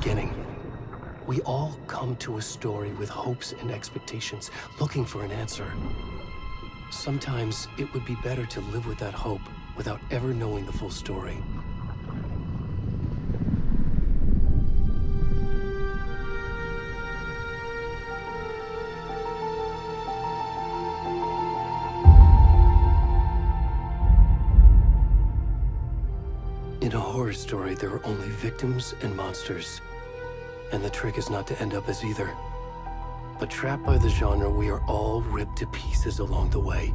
beginning. We all come to a story with hopes and expectations, looking for an answer. Sometimes it would be better to live with that hope without ever knowing the full story. In a horror story, there are only victims and monsters. And the trick is not to end up as either. But trapped by the genre, we are all ripped to pieces along the way.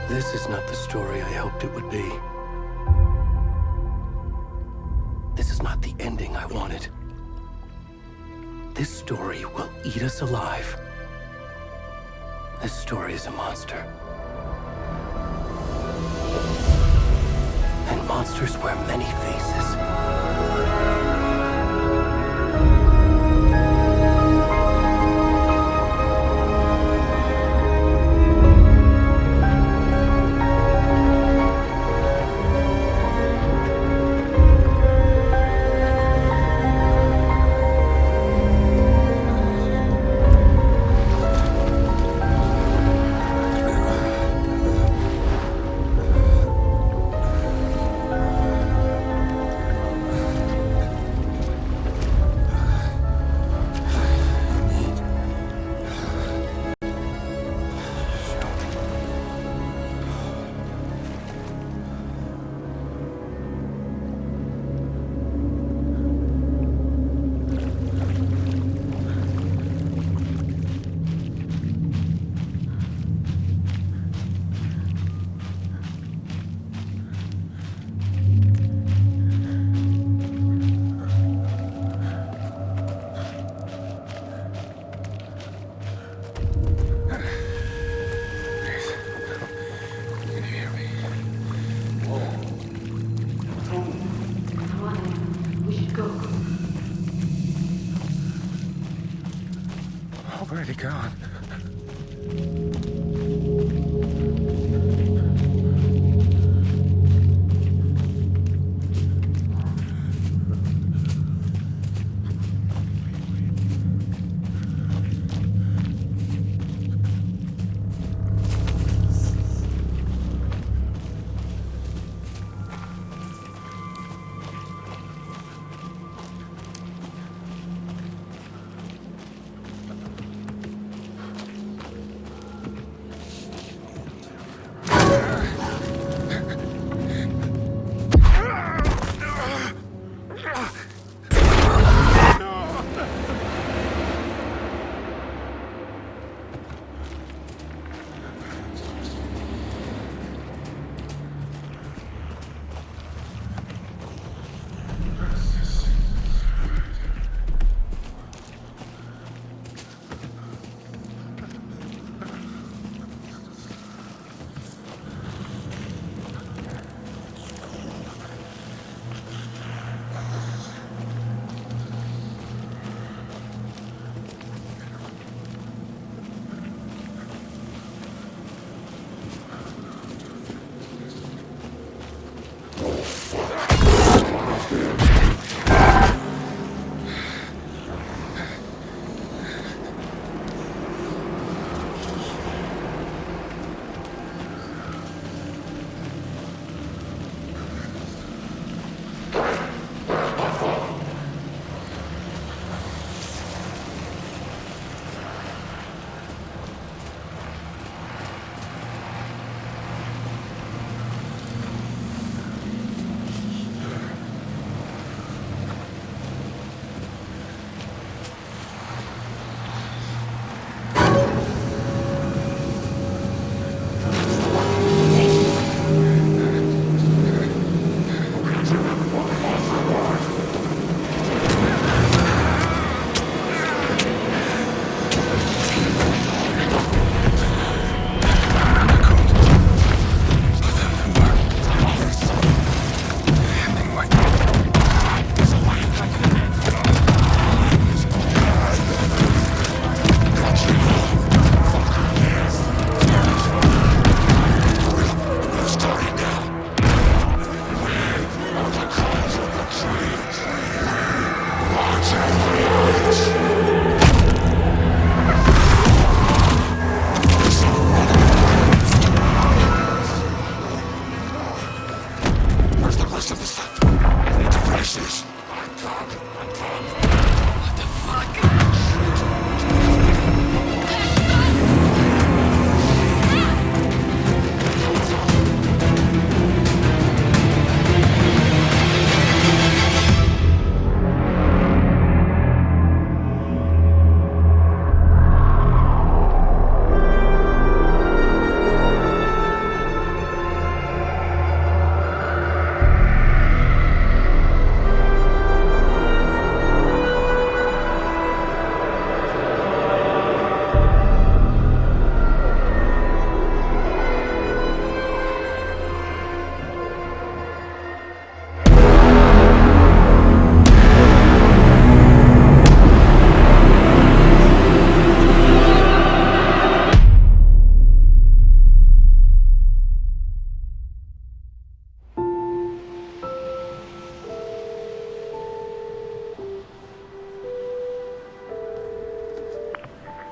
This is not the story I hoped it would be. This is not the ending I wanted. This story will eat us alive. This story is a monster. And monsters wear many faces. Already gone.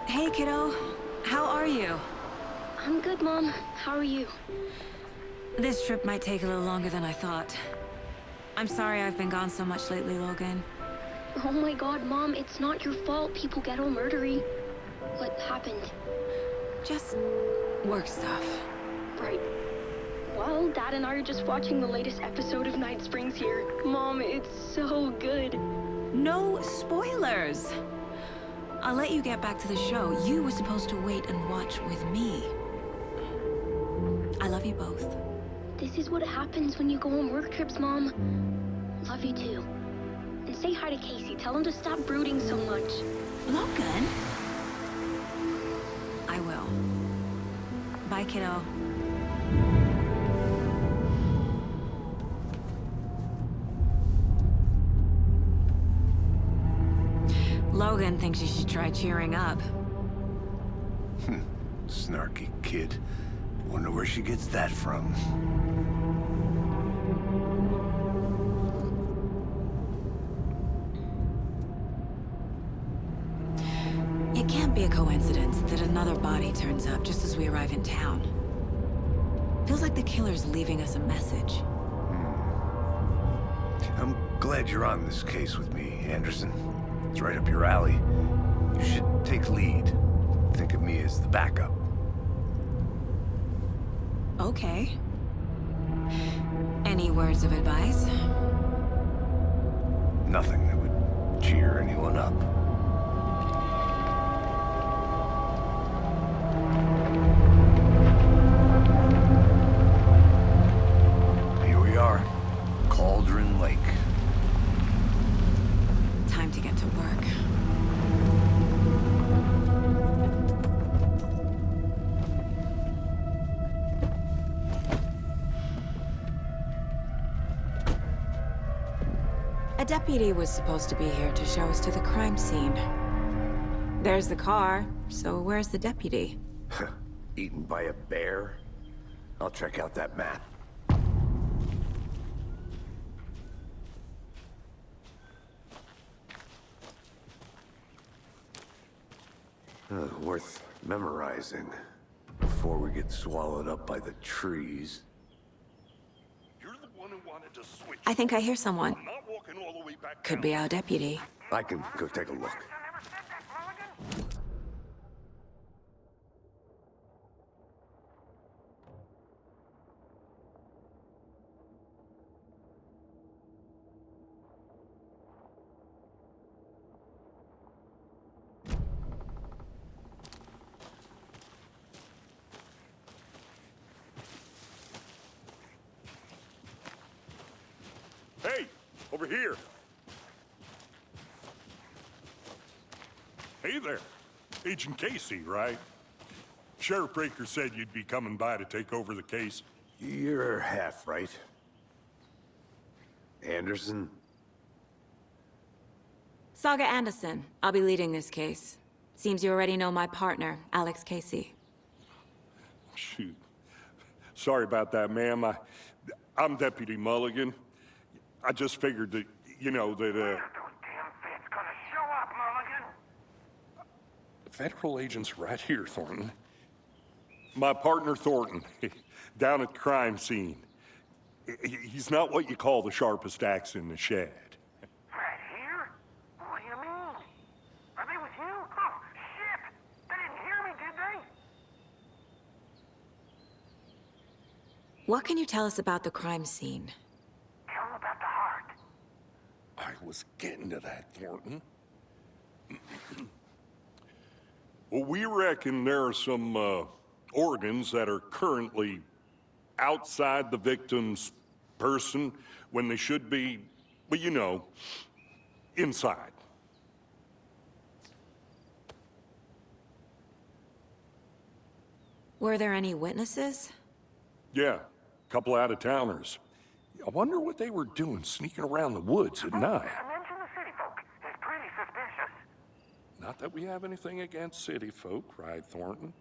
Hey, kiddo. How are you? I'm good, Mom. How are you? This trip might take a little longer than I thought. I'm sorry I've been gone so much lately, Logan. Oh my god, Mom, it's not your fault people get all murdery. What happened? Just work stuff. Right. Well, Dad and I are just watching the latest episode of Night Springs here. Mom, it's so good. No spoilers! I'll let you get back to the show. You were supposed to wait and watch with me. I love you both. This is what happens when you go on work trips, Mom. Love you too. And say hi to Casey. Tell him to stop brooding so much. Logan? I will. Bye, kiddo. Logan thinks you should try cheering up. Snarky kid. Wonder where she gets that from. It can't be a coincidence that another body turns up just as we arrive in town. Feels like the killer's leaving us a message. I'm glad you're on this case with me, Anderson. It's right up your alley. You should take lead. Think of me as the backup. Okay. Any words of advice? Nothing that would cheer anyone up. Here we are. Cauldron Lake. Time to get to work. A deputy was supposed to be here to show us to the crime scene. There's the car, so where's the deputy? Eaten by a bear? I'll check out that map. Worth memorizing before we get swallowed up by the trees. You're the one who wanted to switch. I think I hear someone. I'm not walking all the way back Could down. be our deputy. I can go take a look. Hey, over here. Hey there. Agent Casey, right? Sheriff Breaker said you'd be coming by to take over the case. You're half right. Anderson? Saga Anderson. I'll be leading this case. Seems you already know my partner, Alex Casey. Shoot. Sorry about that, ma'am. I'm Deputy Mulligan. I just figured that, you know, that, Those damn feds gonna show up, Mulligan. federal agent's right here, Thornton. My partner, Thornton, down at the crime scene. He's not what you call the sharpest axe in the shed. Right here? What do you mean? Are they with you? Oh, shit! They didn't hear me, did they? What can you tell us about the crime scene? Tell them about the heart. I was getting to that, Thornton. Well, we reckon there are some organs that are currently outside the victim's person when they should be, well, you know, inside. Were there any witnesses? Yeah, a couple out-of-towners. I wonder what they were doing sneaking around the woods at night. Mention the city folk. It's pretty suspicious. Not that we have anything against city folk, right, Thornton?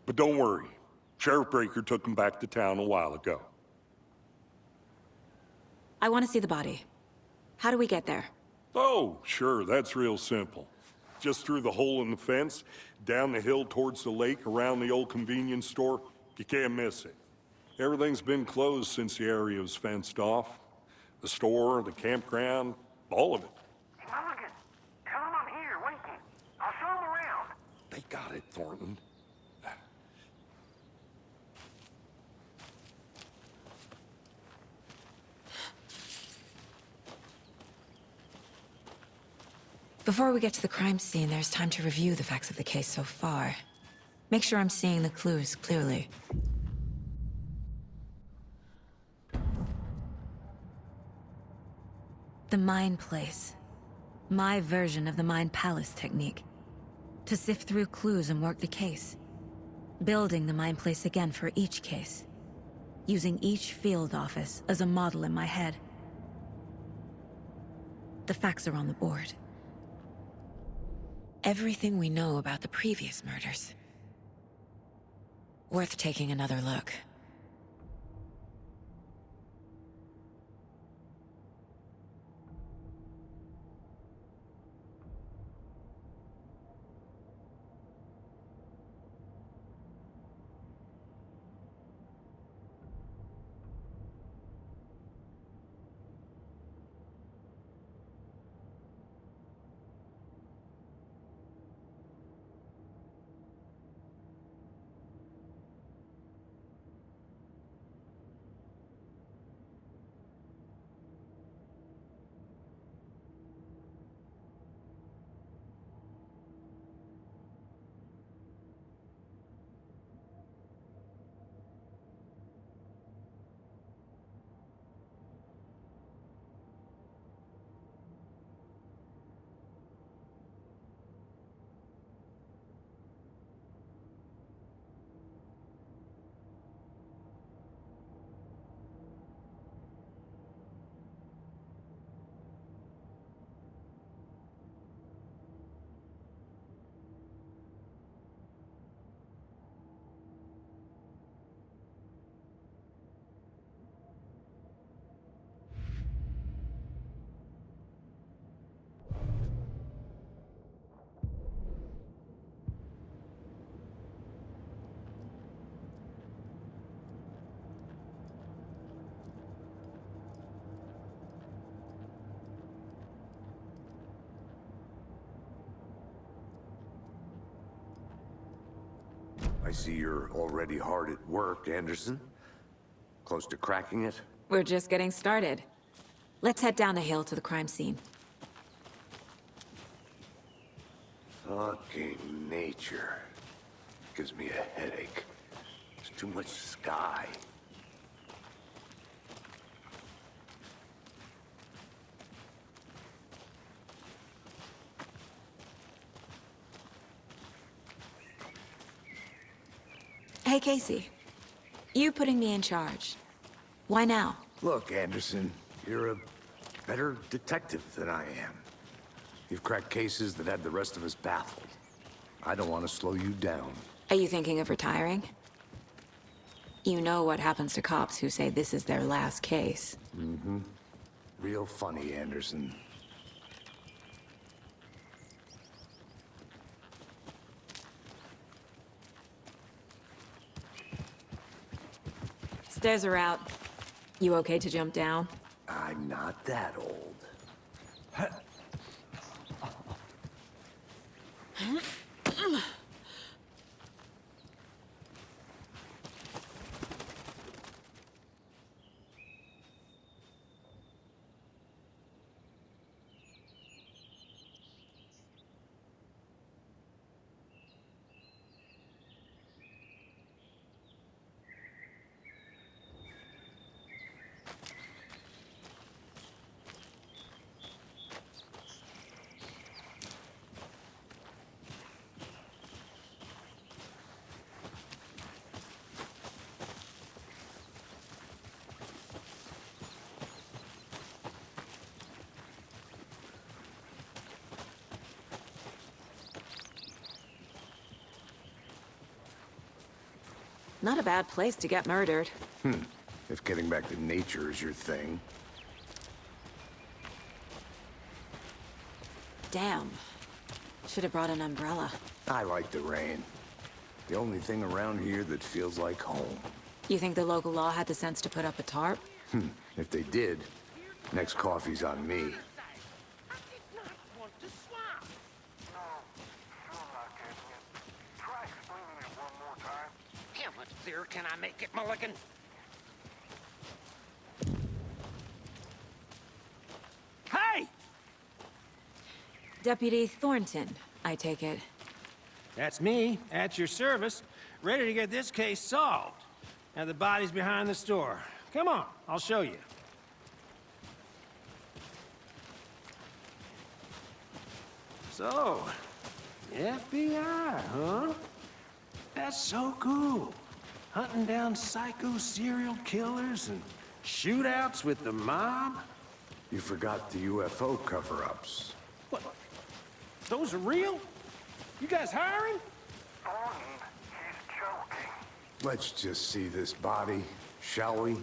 But don't worry. Sheriff Breaker took him back to town a while ago. I want to see the body. How do we get there? Oh, sure, that's real simple. just through the hole in the fence, down the hill towards the lake, around the old convenience store. You can't miss it. Everything's been closed since the area was fenced off. The store, the campground, all of it. Hey, Mulligan, tell him I'm here, waiting. I'll show him around. They got it, Thornton. Before we get to the crime scene, there's time to review the facts of the case so far. Make sure I'm seeing the clues clearly. The Mind Place. My version of the Mind Palace technique. To sift through clues and work the case. Building the Mind Place again for each case. Using each field office as a model in my head. The facts are on the board. Everything we know about the previous murders. Worth taking another look. I see you're already hard at work, Anderson. Close to cracking it? We're just getting started. Let's head down the hill to the crime scene. Fucking nature. Gives me a headache. There's too much sky. Hey, Casey. You putting me in charge. Why now? Look, Anderson, you're a better detective than I am. You've cracked cases that had the rest of us baffled. I don't want to slow you down. Are you thinking of retiring? You know what happens to cops who say this is their last case. Mm-hmm. Real funny, Anderson. Stairs are out. You okay to jump down? I'm not that old. Not a bad place to get murdered. If getting back to nature is your thing. Damn. Should have brought an umbrella. I like the rain. The only thing around here that feels like home. You think the local law had the sense to put up a tarp? If they did, next coffee's on me. I did not want to swap. No, sure not, Captain. Try explaining it one more time. How much clearer can I make it, Mulligan? Hey! Deputy Thornton, I take it. That's me, at your service, ready to get this case solved. Now the body's behind the store. Come on, I'll show you. So, FBI, huh? That's so cool. Hunting down psycho serial killers and shootouts with the mob. You forgot the UFO cover-ups. What? Those are real? You guys hiring? Thornton, he's joking. Let's just see this body, shall we?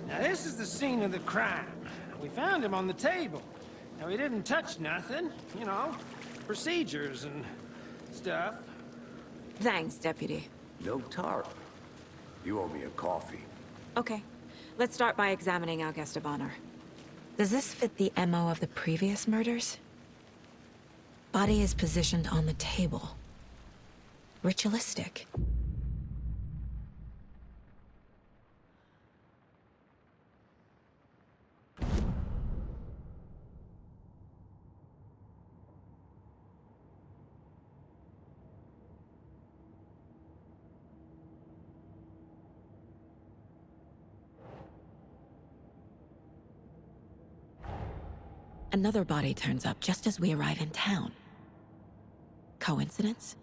Now this is the scene of the crime. We found him on the table. Now he didn't touch nothing, you know, procedures and stuff. Thanks, Deputy. No tarp. You owe me a coffee. Okay. Let's start by examining our guest of honor. Does this fit the MO of the previous murders? Body is positioned on the table. Ritualistic. Another body turns up just as we arrive in town. Coincidence?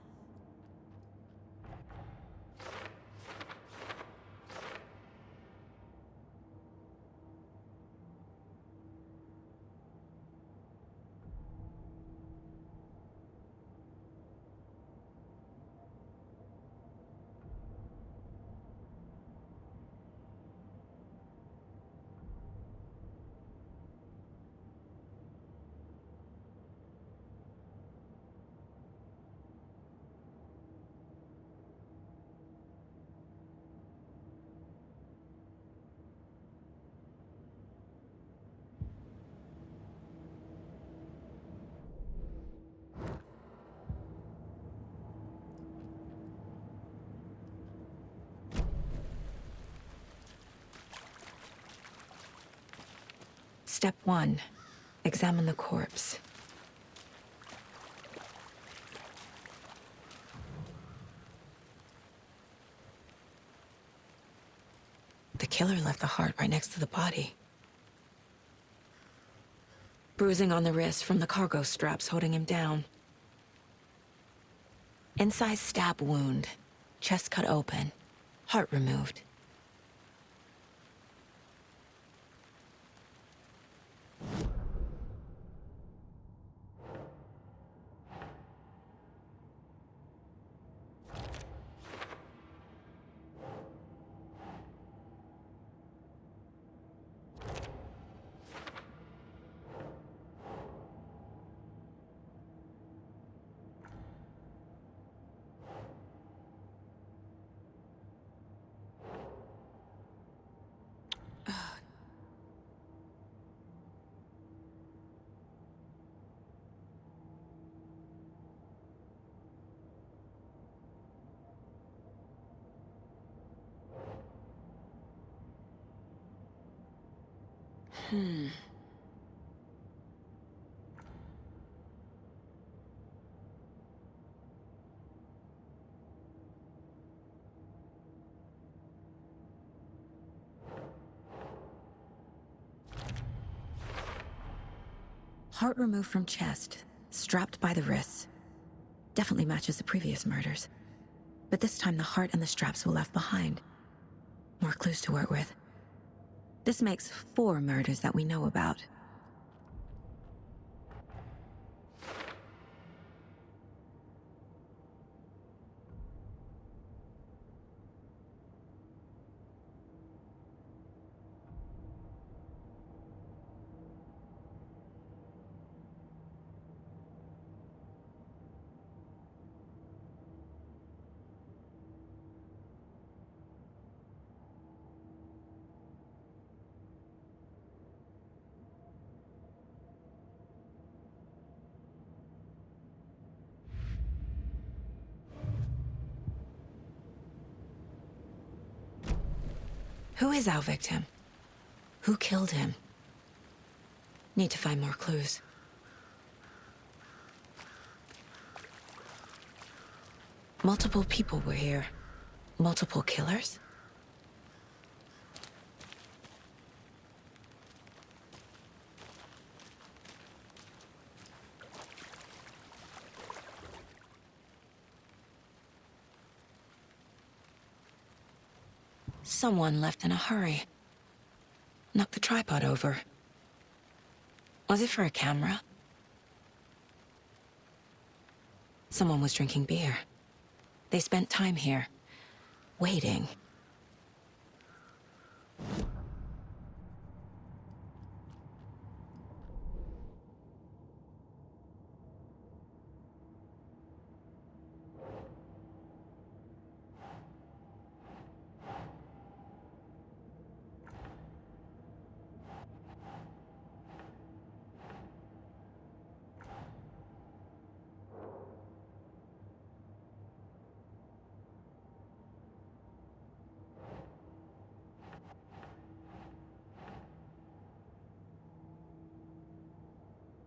Step 1. Examine the corpse. The killer left the heart right next to the body. Bruising on the wrist from the cargo straps holding him down. Incised stab wound. Chest cut open. Heart removed. Heart removed from chest, strapped by the wrists. Definitely matches the previous murders. But this time the heart and the straps were left behind. More clues to work with. This makes 4 murders that we know about. Who is our victim? Who killed him? Need to find more clues. Multiple people were here. Multiple killers? Someone left in a hurry. Knocked the tripod over. Was it for a camera? Someone was drinking beer. They spent time here, waiting.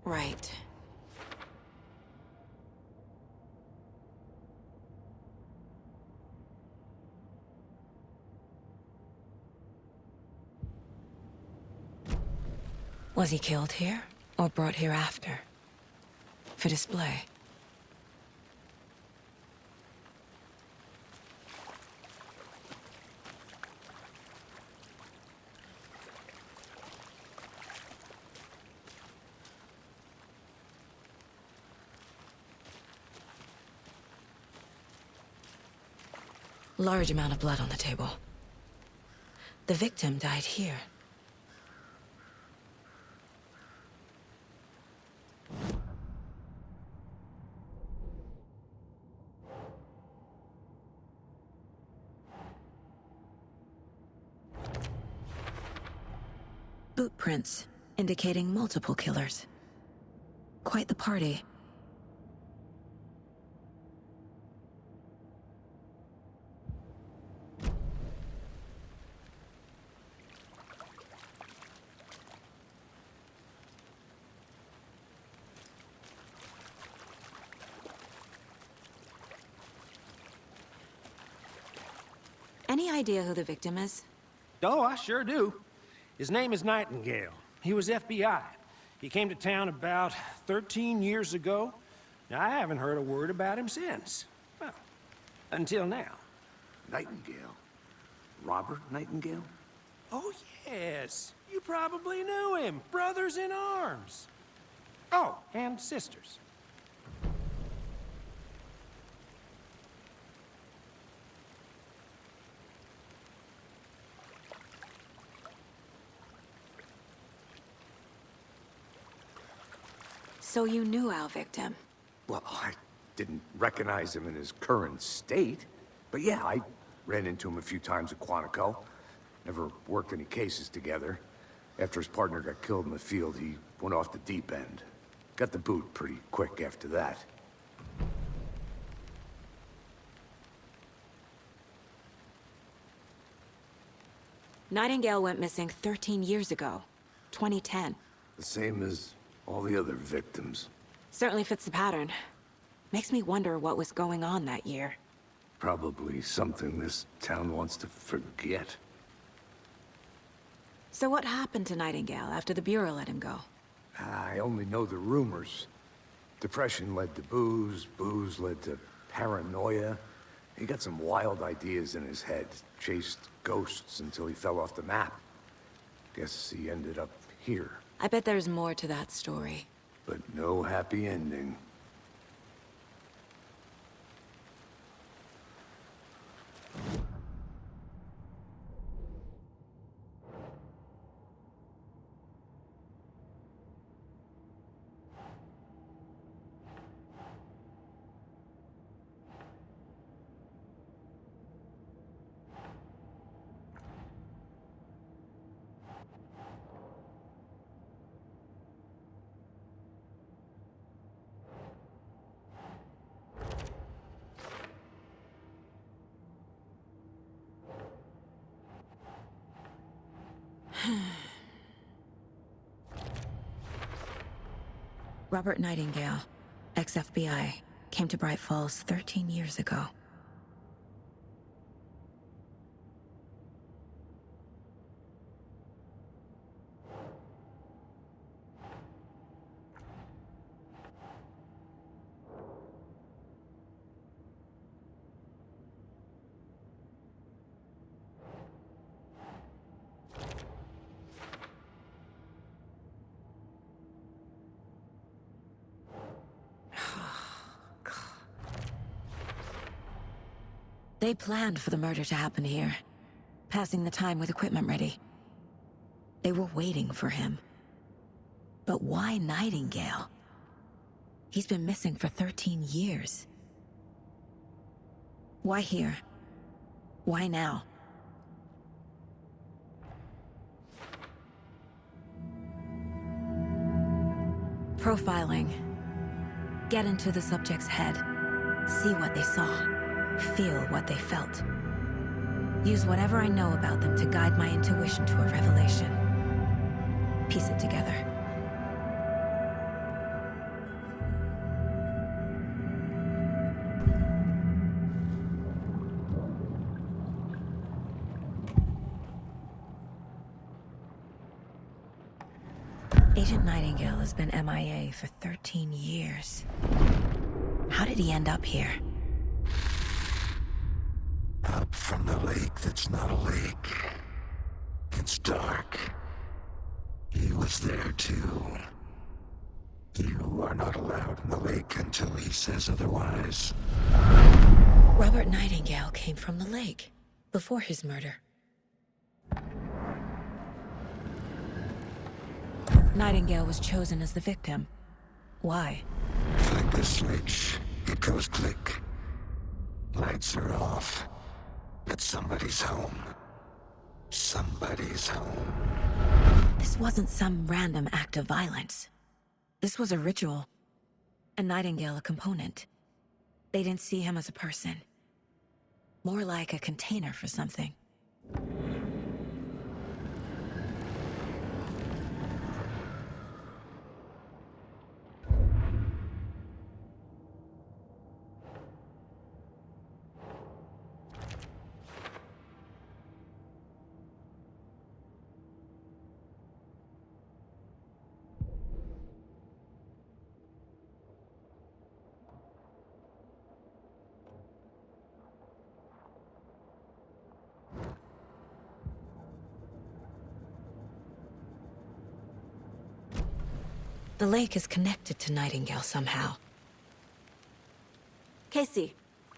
Right. Was he killed here, or brought here after? For display? Large amount of blood on the table. The victim died here. Boot prints, indicating multiple killers. Quite the party. Any idea who the victim is? Oh, I sure do. His name is Nightingale. He was FBI. He came to town about 13 years ago. Now, I haven't heard a word about him since. Well, until now. Nightingale? Robert Nightingale? Oh, yes. You probably knew him. Brothers in arms. Oh, and sisters. So you knew our victim? Well, I didn't recognize him in his current state. But yeah, I ran into him a few times at Quantico. Never worked any cases together. After his partner got killed in the field, he went off the deep end. Got the boot pretty quick after that. Nightingale went missing 13 years ago. 2010. The same as all the other victims. Certainly fits the pattern. Makes me wonder what was going on that year. Probably something this town wants to forget. So what happened to Nightingale after the Bureau let him go? I only know the rumors. Depression led to booze, booze led to paranoia. He got some wild ideas in his head, chased ghosts until he fell off the map. Guess he ended up here. I bet there's more to that story. But no happy ending. Robert Nightingale, ex-FBI, came to Bright Falls 13 years ago. They planned for the murder to happen here, passing the time with equipment ready. They were waiting for him. But why Nightingale? He's been missing for 13 years. Why here? Why now? Profiling. Get into the subject's head. See what they saw. Feel what they felt. Use whatever I know about them to guide my intuition to a revelation. Piece it together. Agent Nightingale has been MIA for 13 years. How did he end up here? Up from the lake that's not a lake. It's dark. He was there too. You are not allowed in the lake until he says otherwise. Robert Nightingale came from the lake, before his murder. Nightingale was chosen as the victim. Why? Flick the switch, it goes click. Lights are off. But somebody's home. Somebody's home. This wasn't some random act of violence. This was a ritual. And Nightingale a component. They didn't see him as a person. More like a container for something. The lake is connected to Nightingale somehow. Casey,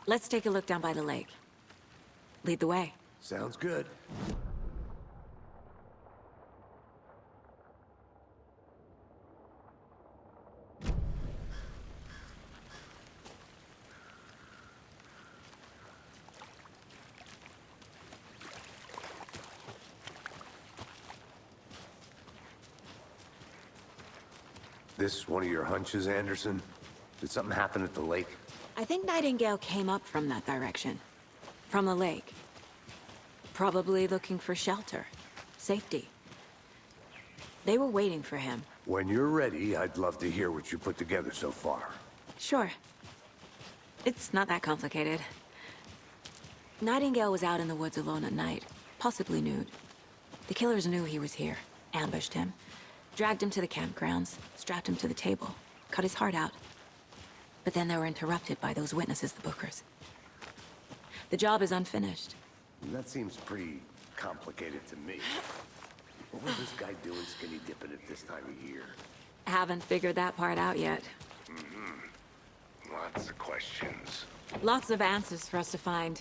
let's take a look down by the lake. Lead the way. Sounds good. This one of your hunches, Anderson? Did something happen at the lake? I think Nightingale came up from that direction. From the lake. Probably looking for shelter. Safety. They were waiting for him. When you're ready, I'd love to hear what you put together so far. Sure. It's not that complicated. Nightingale was out in the woods alone at night, possibly nude. The killers knew he was here, ambushed him, dragged him to the campgrounds, strapped him to the table, cut his heart out. But then they were interrupted by those witnesses, the Bookers. The job is unfinished. That seems pretty complicated to me. What was this guy doing skinny dipping at this time of year? Haven't figured that part out yet. Lots of questions. Lots of answers for us to find.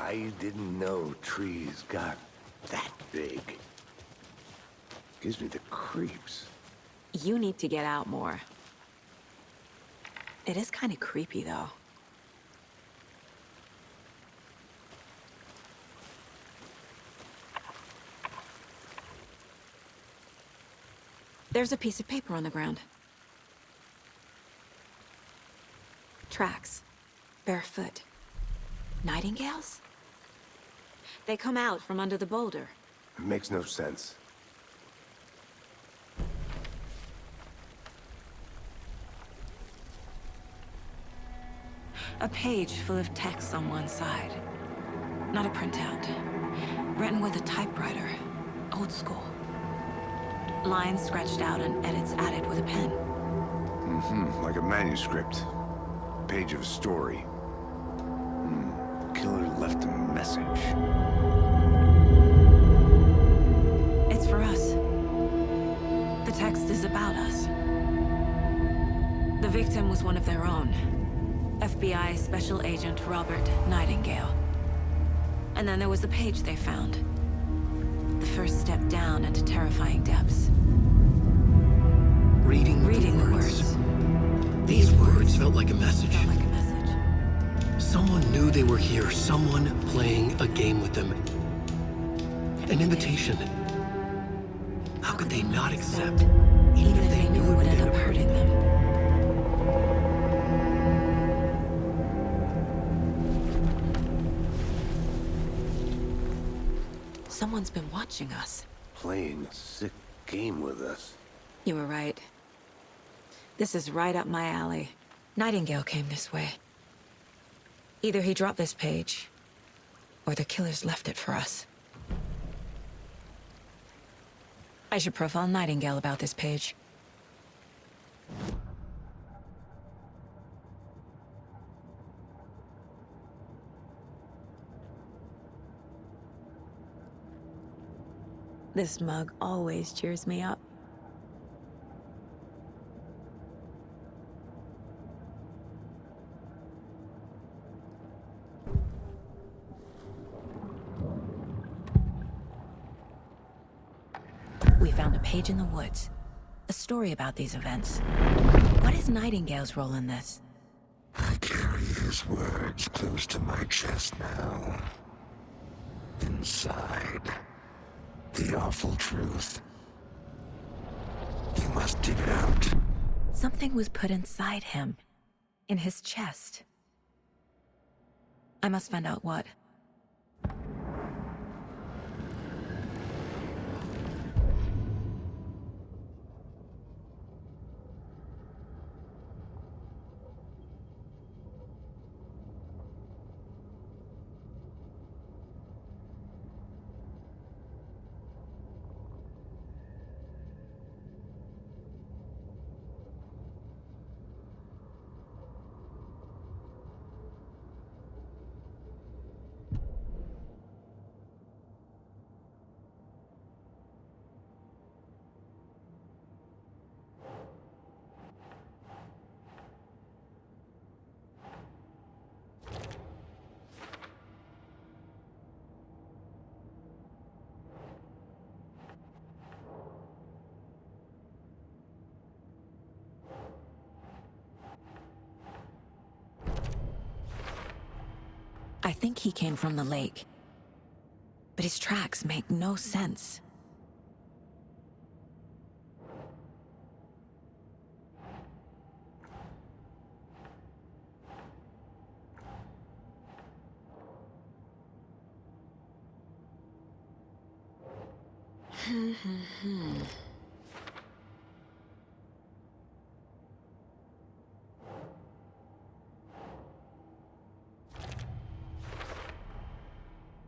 I didn't know trees got that big. Gives me the creeps. You need to get out more. It is kind of creepy, though. There's a piece of paper on the ground. Tracks. Barefoot. Nightingales? They come out from under the boulder. It makes no sense. A page full of text on one side. Not a printout. Written with a typewriter. Old school. Lines scratched out and edits added with a pen. Like a manuscript. Page of a story. Killer left a message. It's for us. The text is about us. The victim was one of their own. FBI Special Agent Robert Nightingale. And then there was the page they found. The first step down into terrifying depths. Reading the words. These words felt like a message. Someone knew they were here. Someone playing a game with them. An invitation. How could they not accept? Even if they knew it would end up hurting them. Someone's been watching us. Playing a sick game with us. You were right. This is right up my alley. Nightingale came this way. Either he dropped this page, or the killers left it for us. I should profile Nightingale about this page. This mug always cheers me up. We found a page in the woods. A story about these events. What is Nightingale's role in this? I carry his words close to my chest now. Inside, the awful truth. You must dig it out. Something was put inside him. In his chest. I must find out what. I think he came from the lake. But his tracks make no sense.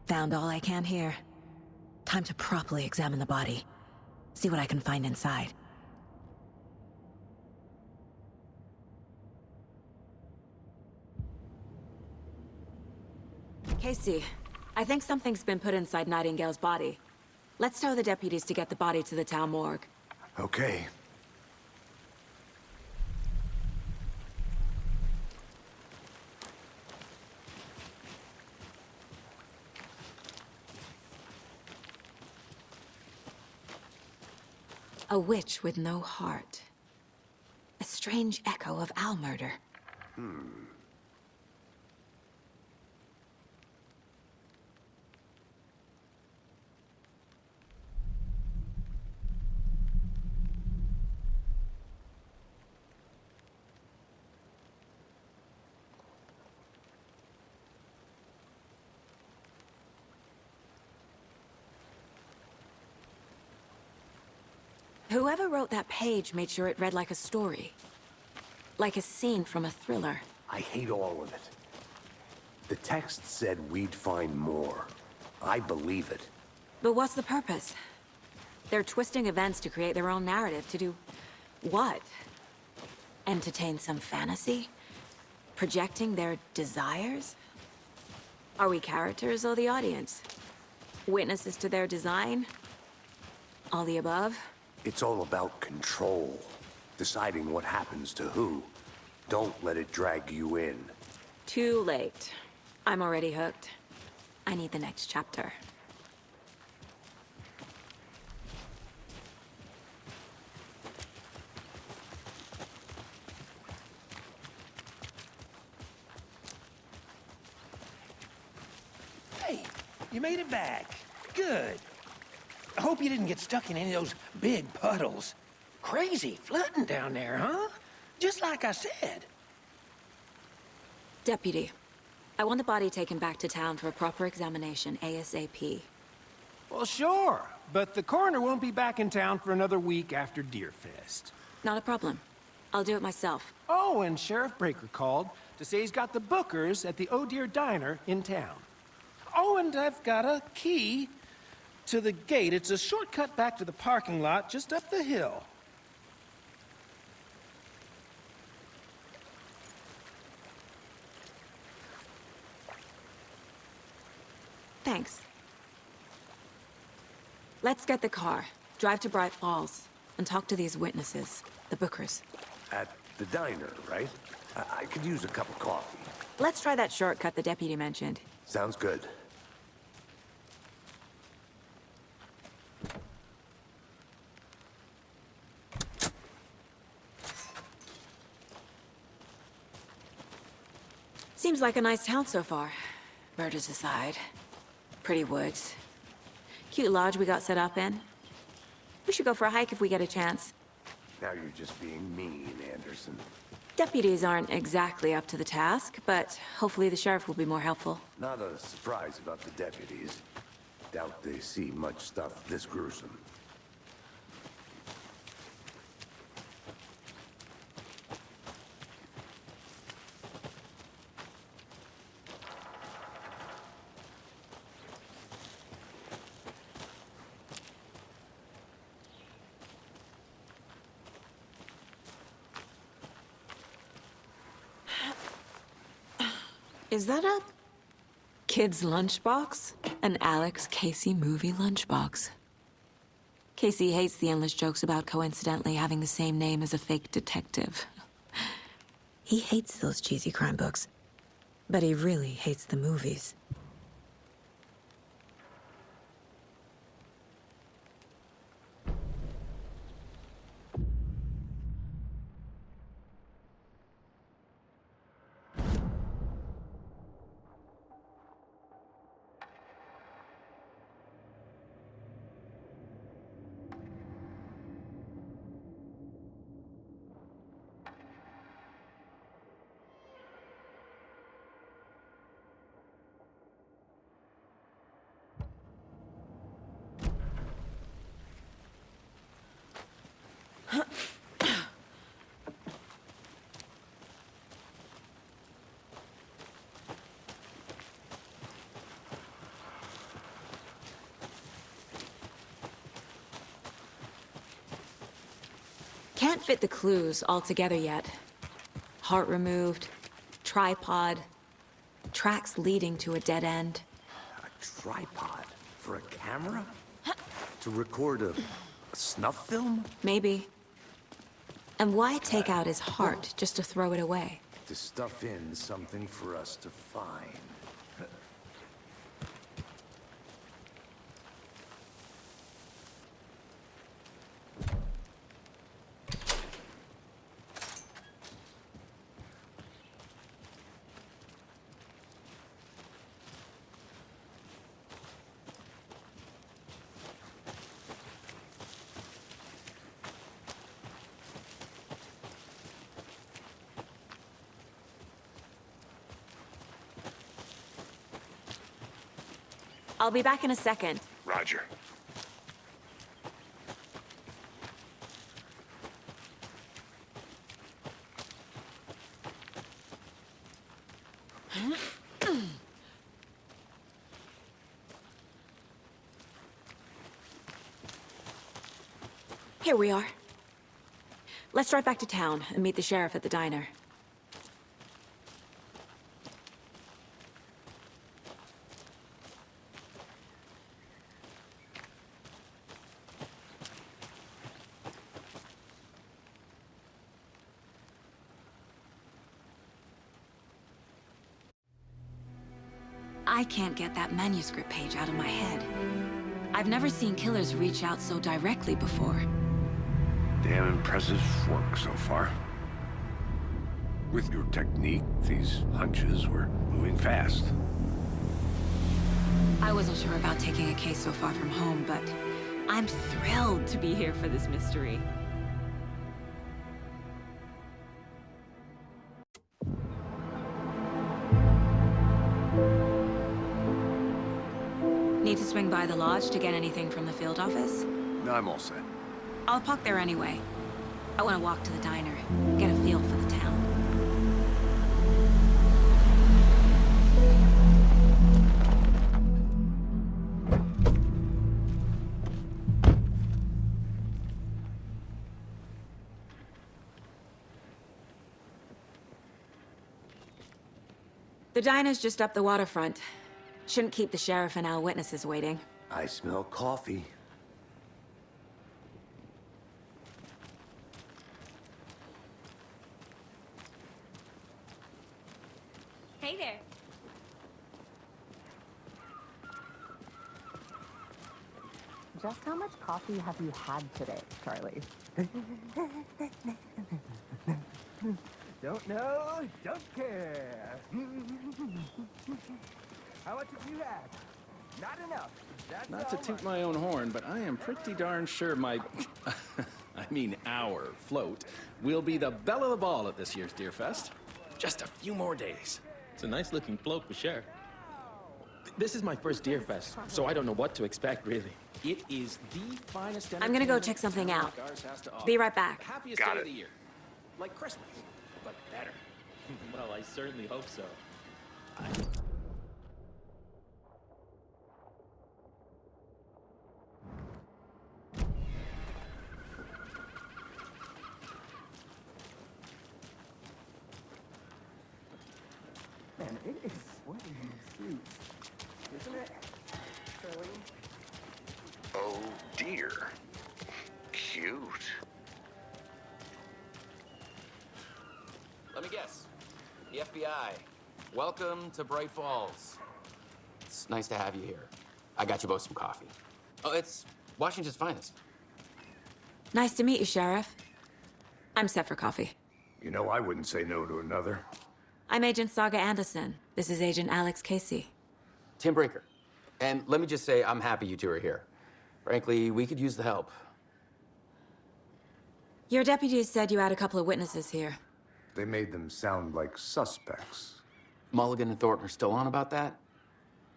Found all I can here. Time to properly examine the body. See what I can find inside. Casey, I think something's been put inside Nightingale's body. Let's tell the deputies to get the body to the town morgue. Okay. A witch with no heart. A strange echo of owl murder. Whoever wrote that page made sure it read like a story. Like a scene from a thriller. I hate all of it. The text said we'd find more. I believe it. But what's the purpose? They're twisting events to create their own narrative to do... what? Entertain some fantasy? Projecting their desires? Are we characters or the audience? Witnesses to their design? All the above? It's all about control. Deciding what happens to who. Don't let it drag you in. Too late. I'm already hooked. I need the next chapter. Hey, you made it back. Good. I hope you didn't get stuck in any of those big puddles. Crazy flooding down there, huh? Just like I said. Deputy, I want the body taken back to town for a proper examination, ASAP. Well, sure. But the coroner won't be back in town for another week after Deerfest. Not a problem. I'll do it myself. Oh, and Sheriff Breaker called to say he's got the Bookers at the Oh Dear Diner in town. Oh, and I've got a key to the gate. It's a shortcut back to the parking lot just up the hill. Thanks. Let's get the car, drive to Bright Falls, and talk to these witnesses, the Bookers. At the diner, right? I could use a cup of coffee. Let's try that shortcut the deputy mentioned. Sounds good. Seems like a nice town so far. Murders aside. Pretty woods. Cute lodge we got set up in. We should go for a hike if we get a chance. Now you're just being mean, Anderson. Deputies aren't exactly up to the task, but hopefully the sheriff will be more helpful. Not a surprise about the deputies. Doubt they see much stuff this gruesome. Is that a kid's lunchbox? An Alex Casey movie lunchbox. Casey hates the endless jokes about coincidentally having the same name as a fake detective. He hates those cheesy crime books, but he really hates the movies. Can't fit the clues all together yet. Heart removed, tripod, tracks leading to a dead end. A tripod? For a camera? To record a snuff film? Maybe. And why take out his heart just to throw it away? To stuff in something for us to find. I'll be back in a second. Roger. Here we are. Let's drive back to town and meet the sheriff at the diner. I can't get that manuscript page out of my head. I've never seen killers reach out so directly before. Damn impressive work so far. With your technique, these hunches were moving fast. I wasn't sure about taking a case so far from home, but I'm thrilled to be here for this mystery. Need to swing by the lodge to get anything from the field office? No, I'm all set. I'll park there anyway. I want to walk to the diner, get a feel for the town. The diner's just up the waterfront. Shouldn't keep the sheriff and our witnesses waiting. I smell coffee. Hey there. Just how much coffee have you had today, Charlie? Don't know, don't care. How much have you had? Not enough. That's Not to toot my own horn, but I am pretty darn sure my... I mean our float will be the belle of the ball at this year's Deer Fest. Just a few more days. It's a nice-looking float for sure. This is my first Deer Fest, so I don't know what to expect, really. It is the finest... I'm gonna go check something out. Be right back. Happiest Got day it. of the year. Like Christmas, but better. Well, I certainly hope so. Man, it is sweaty in the streets. Isn't it, Charlie? Oh dear. Cute. Let me guess. The FBI. Welcome to Bright Falls. It's nice to have you here. I got you both some coffee. Oh, it's Washington's finest. Nice to meet you, Sheriff. I'm set for coffee. You know, I wouldn't say no to another. I'm Agent Saga Anderson. This is Agent Alex Casey. Tim Breaker. And let me just say, I'm happy you two are here. Frankly, we could use the help. Your deputies said you had a couple of witnesses here. They made them sound like suspects. Mulligan and Thornton are still on about that?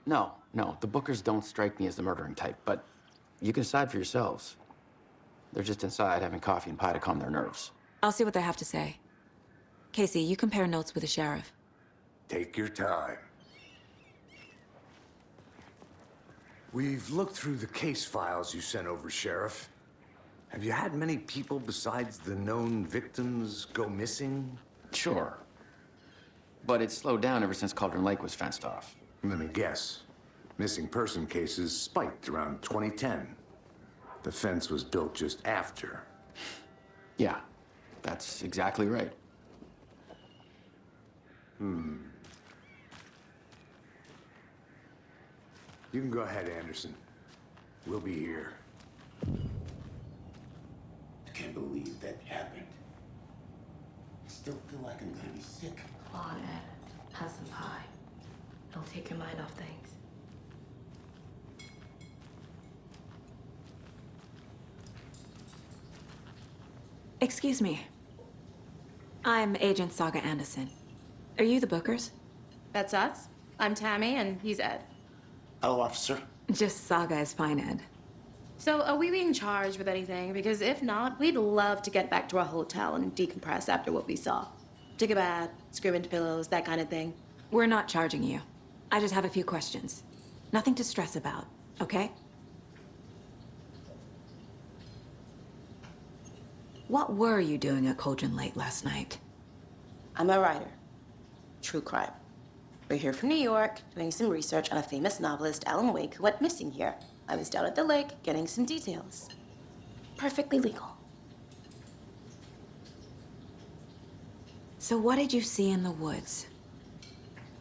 No, the Bookers don't strike me as the murdering type, but you can decide for yourselves. They're just inside having coffee and pie to calm their nerves. I'll see what they have to say. Casey, you compare notes with the sheriff. Take your time. We've looked through the case files you sent over, Sheriff. Have you had many people besides the known victims go missing? Sure. But it's slowed down ever since Cauldron Lake was fenced off. Let me guess. Missing person cases spiked around 2010. The fence was built just after. Yeah, that's exactly right. You can go ahead, Anderson. We'll be here. I can't believe that happened. I still feel like I'm gonna be sick. Come on, Ed. Have some pie. It'll take your mind off things. Excuse me. I'm Agent Saga Anderson. Are you the Bookers? That's us. I'm Tammy, and he's Ed. Hello, officer. Just Saga is fine, Ed. So, are we being charged with anything? Because if not, we'd love to get back to our hotel and decompress after what we saw. Take a bath, scream into pillows, that kind of thing. We're not charging you. I just have a few questions. Nothing to stress about, okay? What were you doing at Cauldron late last night? I'm a writer. True crime. We're here from New York, doing some research on a famous novelist, Alan Wake, who went missing here. I was down at the lake, getting some details. Perfectly legal. So what did you see in the woods?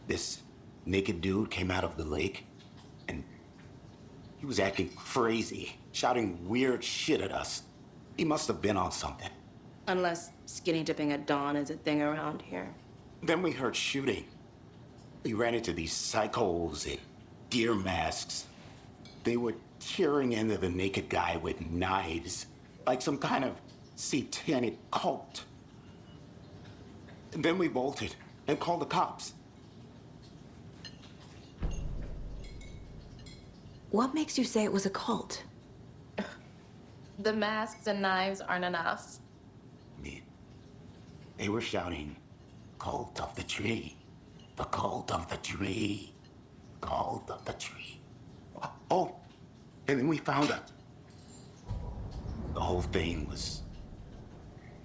This naked dude came out of the lake, and he was acting crazy, shouting weird shit at us. He must have been on something. Unless skinny dipping at dawn is a thing around here. Then we heard shooting. We ran into these psychos in deer masks. They were tearing into the naked guy with knives, like some kind of satanic cult. And then we bolted and called the cops. What makes you say it was a cult? The masks and knives aren't enough. They were shouting, "Cult of the tree, the cult of the tree, cult of the tree." Oh, and then we found out. The whole thing was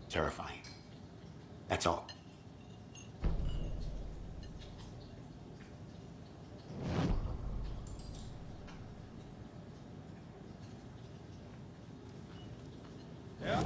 terrifying. That's all. Yeah.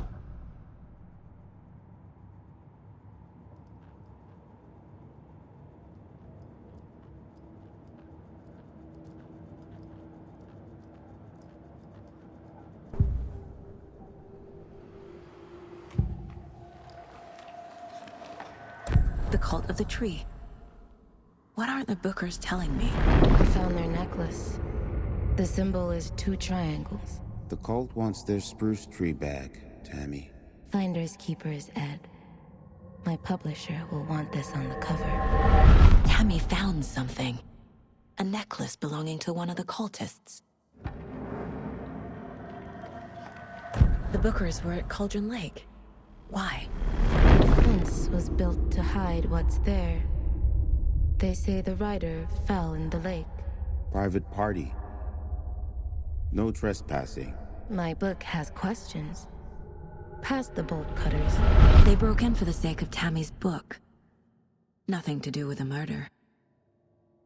The cult of the tree. What aren't the Bookers telling me? I found their necklace. The symbol is 2 triangles. The cult wants their spruce tree back, Tammy. Finders keepers, Ed. My publisher will want this on the cover. Tammy found something. A necklace belonging to one of the cultists. The Bookers were at Cauldron Lake. Why? The fence was built to hide what's there. They say the rider fell in the lake. Private party. No trespassing. My book has questions. Past the bolt cutters. They broke in for the sake of Tammy's book. Nothing to do with the murder.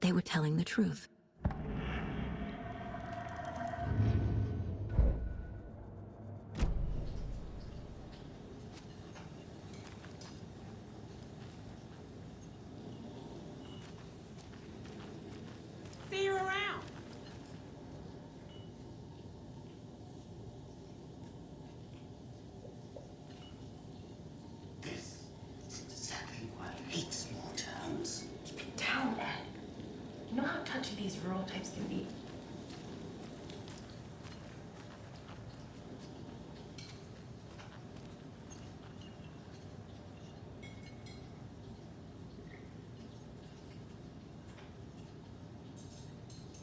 They were telling the truth. See you around. This is exactly why I hate small towns. Keep it down, Ed. You know how touchy these rural types can be.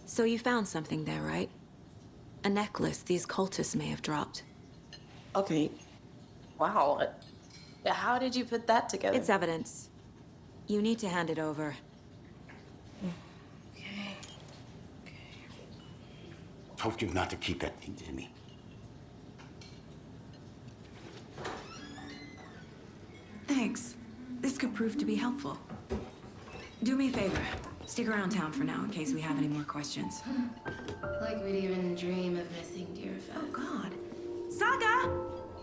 So you found something there, right? A necklace these cultists may have dropped. Okay. Wow. How did you put that together? It's evidence. You need to hand it over. Told you not to keep that thing to me. Thanks. This could prove to be helpful. Do me a favor. Stick around town for now in case we have any more questions. Like we'd even dream of missing Deerfest. Oh, God. Saga!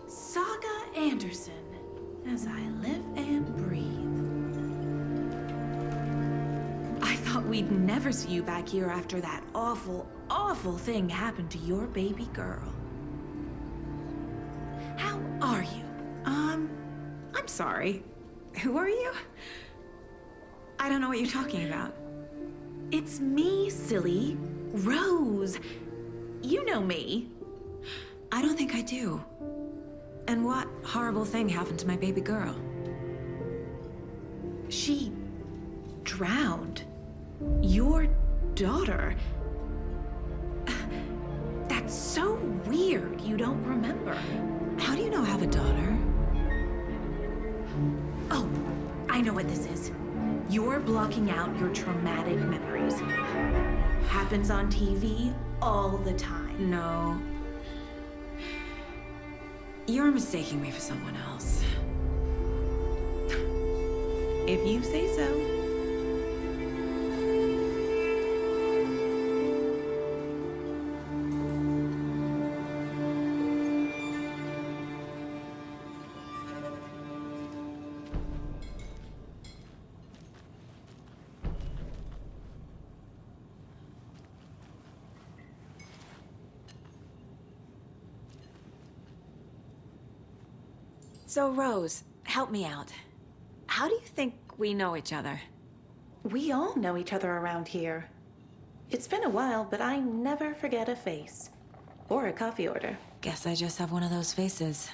Saga Anderson. As I live and breathe. I thought we'd never see you back here after that awful, awful thing happened to your baby girl. How are you? I'm sorry. Who are you? I don't know what you're talking about. It's me, silly. Rose. You know me. I don't think I do. And what horrible thing happened to my baby girl? She drowned. Your daughter. So weird you don't remember. How do you know I have a daughter? Oh, I know what this is. You're blocking out your traumatic memories. Happens on TV all the time. No. You're mistaking me for someone else. If you say so. So, Rose, help me out. How do you think we know each other? We all know each other around here. It's been a while, but I never forget a face. Or a coffee order. Guess I just have one of those faces.